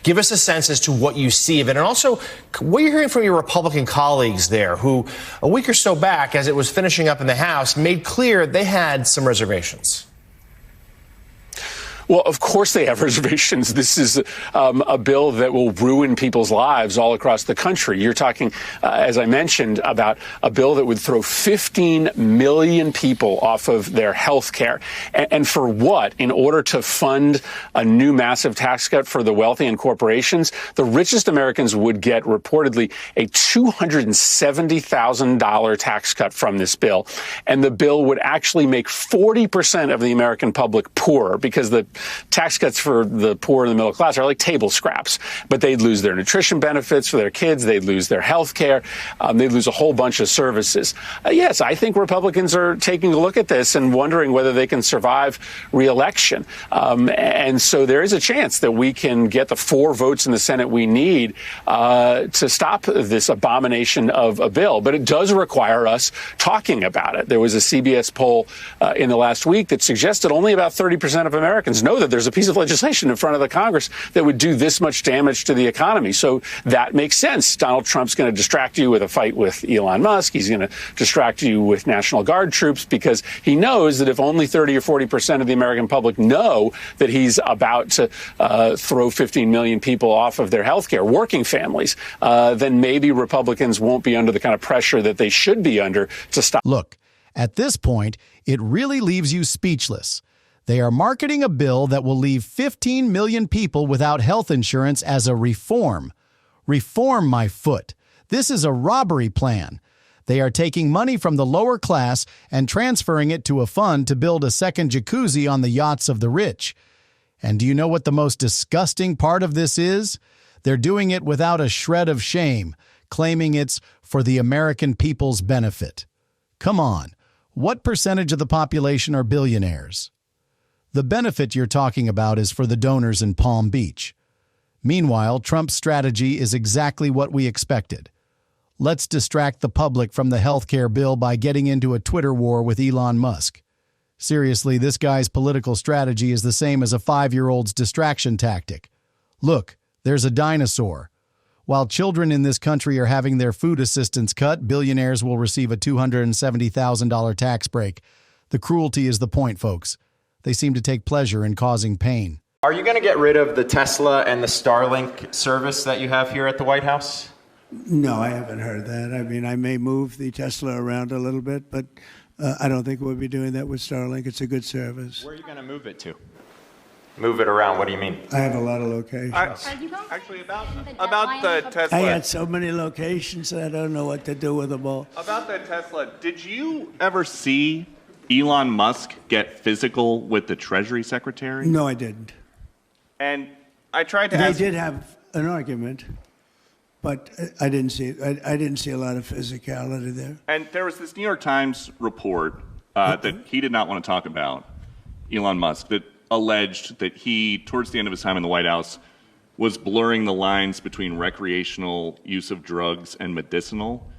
Give us a sense as to what you see of it, and also what you're hearing from your Republican colleagues there, who a week or so back, as it was finishing up in the House, made clear they had some reservations. Well, of course they have reservations. This is a bill that will ruin people's lives all across the country. You're talking, as I mentioned, about a bill that would throw 15 million people off of their health care. And for what? In order to fund a new massive tax cut for the wealthy and corporations, the richest Americans would get reportedly a $270,000 tax cut from this bill. And the bill would actually make 40% of the American public poorer, because the tax cuts for the poor and the middle class are like table scraps, but they'd lose their nutrition benefits for their kids. They'd lose their health care. They'd lose a whole bunch of services. Yes, I think Republicans are taking a look at this and wondering whether they can survive re-election. And so there is a chance that we can get the 4 votes in the Senate we need to stop this abomination of a bill. But it does require us talking about it. There was a CBS poll in the last week that suggested only about 30% of Americans know that there's a piece of legislation in front of the Congress that would do this much damage to the economy. So that makes sense. Donald Trump's going to distract you with a fight with Elon Musk. He's going to distract you with National Guard troops, because he knows that if only 30 or 40% of the American public know that he's about to throw 15 million people off of their health care, working families, then maybe Republicans won't be under the kind of pressure that they should be under to stop. Look, at this point, it really leaves you speechless. They are marketing a bill that will leave 15 million people without health insurance as a reform. Reform, my foot. This is a robbery plan. They are taking money from the lower class and transferring it to a fund to build a second jacuzzi on the yachts of the rich. And do you know what the most disgusting part of this is? They're doing it without a shred of shame, claiming it's for the American people's benefit. Come on, what percentage of the population are billionaires? The benefit you're talking about is for the donors in Palm Beach. Meanwhile, Trump's strategy is exactly what we expected. Let's distract the public from the healthcare bill by getting into a Twitter war with Elon Musk. Seriously, this guy's political strategy is the same as a 5-year-old's distraction tactic. Look, there's a dinosaur. While children in this country are having their food assistance cut, billionaires will receive a $270,000 tax break. The cruelty is the point, folks. They seem to take pleasure in causing pain. Are you going to get rid of the Tesla and the Starlink service that you have here at the White House? No, I haven't heard that. I mean, I may move the Tesla around a little bit, but I don't think we'll be doing that with Starlink. It's a good service. Where are you going to move it to? Move it around? What do you mean? I have a lot of locations. Actually, about the Tesla. I had so many locations that I don't know what to do with them all. About the Tesla, did you ever see Elon Musk get physical with the Treasury Secretary? No, I didn't. And I tried to They ask... did have an argument, but I didn't see I didn't see a lot of physicality there. And there was this New York Times report that he did not want to talk about, Elon Musk, that alleged that he, towards the end of his time in the White House, was blurring the lines between recreational use of drugs and medicinal.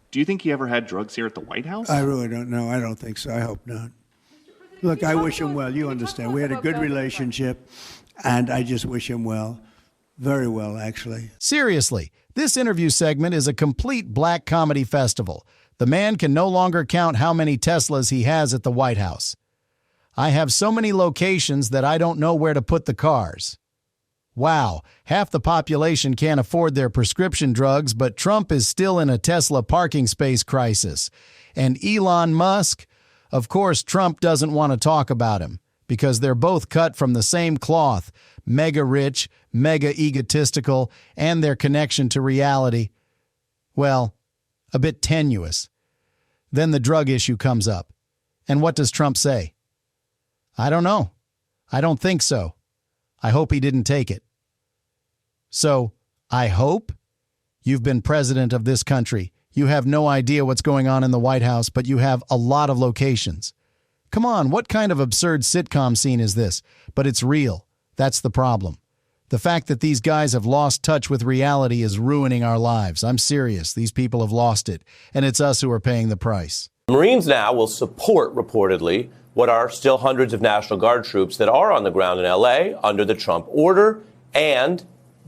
Do you think he ever had drugs here at the White House? I really don't know. I don't think so. I hope not. Look, I wish him well. You understand. We had a good relationship, and I just wish him well. Very well, actually. Seriously, this interview segment is a complete black comedy festival. The man can no longer count how many Teslas he has at the White House. I have so many locations that I don't know where to put the cars. Wow, half the population can't afford their prescription drugs, but Trump is still in a Tesla parking space crisis. And Elon Musk? Of course, Trump doesn't want to talk about him, because they're both cut from the same cloth, mega rich, mega egotistical, and their connection to reality, well, a bit tenuous. Then the drug issue comes up. And what does Trump say? I don't know. I don't think so. I hope he didn't take it. So, I hope you've been president of this country. You have no idea what's going on in the White House, but you have a lot of locations. Come on, what kind of absurd sitcom scene is this? But it's real. That's the problem. The fact that these guys have lost touch with reality is ruining our lives. I'm serious. These people have lost it, and it's us who are paying the price. Marines now will support, reportedly, what are still hundreds of National Guard troops that are on the ground in L.A. under the Trump order, and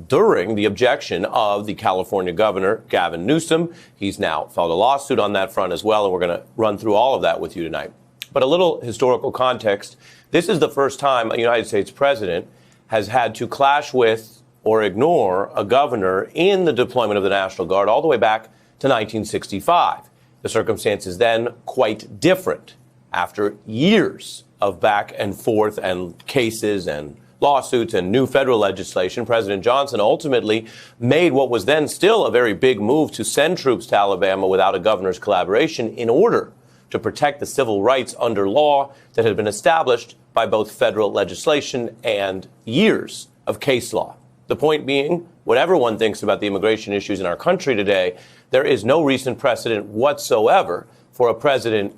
during the objection of the California Governor, Gavin Newsom. He's now filed a lawsuit on that front as well, and we're going to run through all of that with you tonight. But a little historical context. This is the first time a United States president has had to clash with or ignore a governor in the deployment of the National Guard all the way back to 1965. The circumstances then quite different after years of back and forth and cases and lawsuits and new federal legislation. President Johnson ultimately made what was then still a very big move to send troops to Alabama without a governor's collaboration in order to protect the civil rights under law that had been established by both federal legislation and years of case law. The point being, whatever one thinks about the immigration issues in our country today, there is no recent precedent whatsoever for a president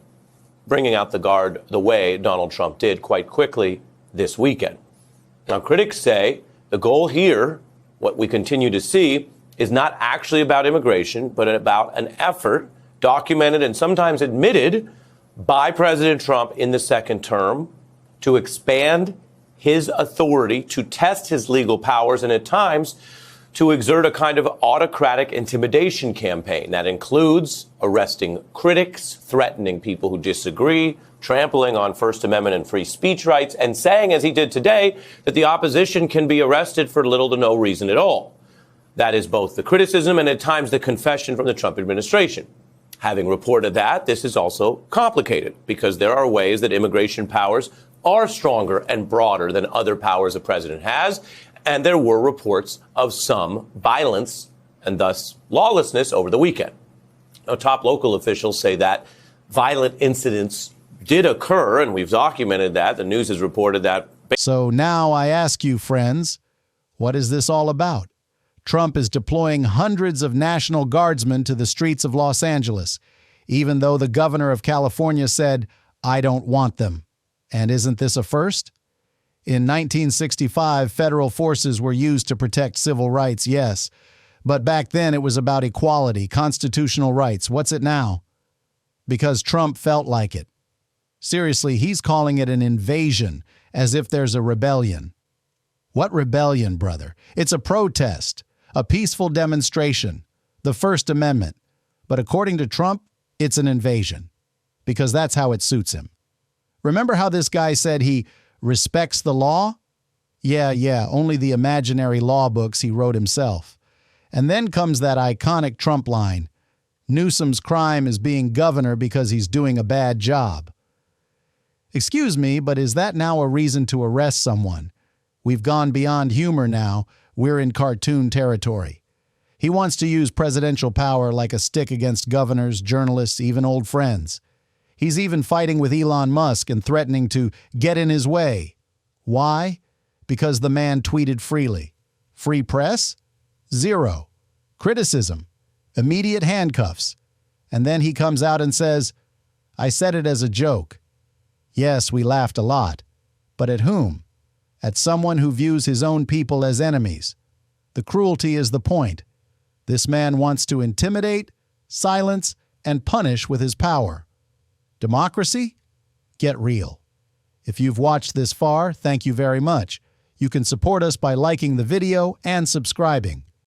bringing out the Guard the way Donald Trump did quite quickly this weekend. Now, critics say the goal here, what we continue to see, is not actually about immigration, but about an effort documented and sometimes admitted by President Trump in the second term to expand his authority, to test his legal powers, and at times to exert a kind of autocratic intimidation campaign that includes arresting critics, threatening people who disagree, trampling on First Amendment and free speech rights, and saying, as he did today, that the opposition can be arrested for little to no reason at all. That is both the criticism and at times the confession from the Trump administration. Having reported that, this is also complicated because there are ways that immigration powers are stronger and broader than other powers a president has, and there were reports of some violence and thus lawlessness over the weekend. Now, top local officials say that violent incidents did occur, and we've documented that. The news has reported that. So now I ask you, friends, what is this all about? Trump is deploying hundreds of National Guardsmen to the streets of Los Angeles, even though the governor of California said, "I don't want them." And isn't this a first? In 1965, federal forces were used to protect civil rights, yes. But back then it was about equality, constitutional rights. What's it now? Because Trump felt like it. Seriously, he's calling it an invasion, as if there's a rebellion. What rebellion, brother? It's a protest, a peaceful demonstration, the First Amendment. But according to Trump, it's an invasion, because that's how it suits him. Remember how this guy said he respects the law? Yeah, only the imaginary law books he wrote himself. And then comes that iconic Trump line, Newsom's crime is being governor because he's doing a bad job. Excuse me, but is that now a reason to arrest someone? We've gone beyond humor now. We're in cartoon territory. He wants to use presidential power like a stick against governors, journalists, even old friends. He's even fighting with Elon Musk and threatening to get in his way. Why? Because the man tweeted freely. Free press? Zero. Criticism. Immediate handcuffs. And then he comes out and says, "I said it as a joke." Yes, we laughed a lot. But at whom? At someone who views his own people as enemies. The cruelty is the point. This man wants to intimidate, silence, and punish with his power. Democracy? Get real. If you've watched this far, thank you very much. You can support us by liking the video and subscribing.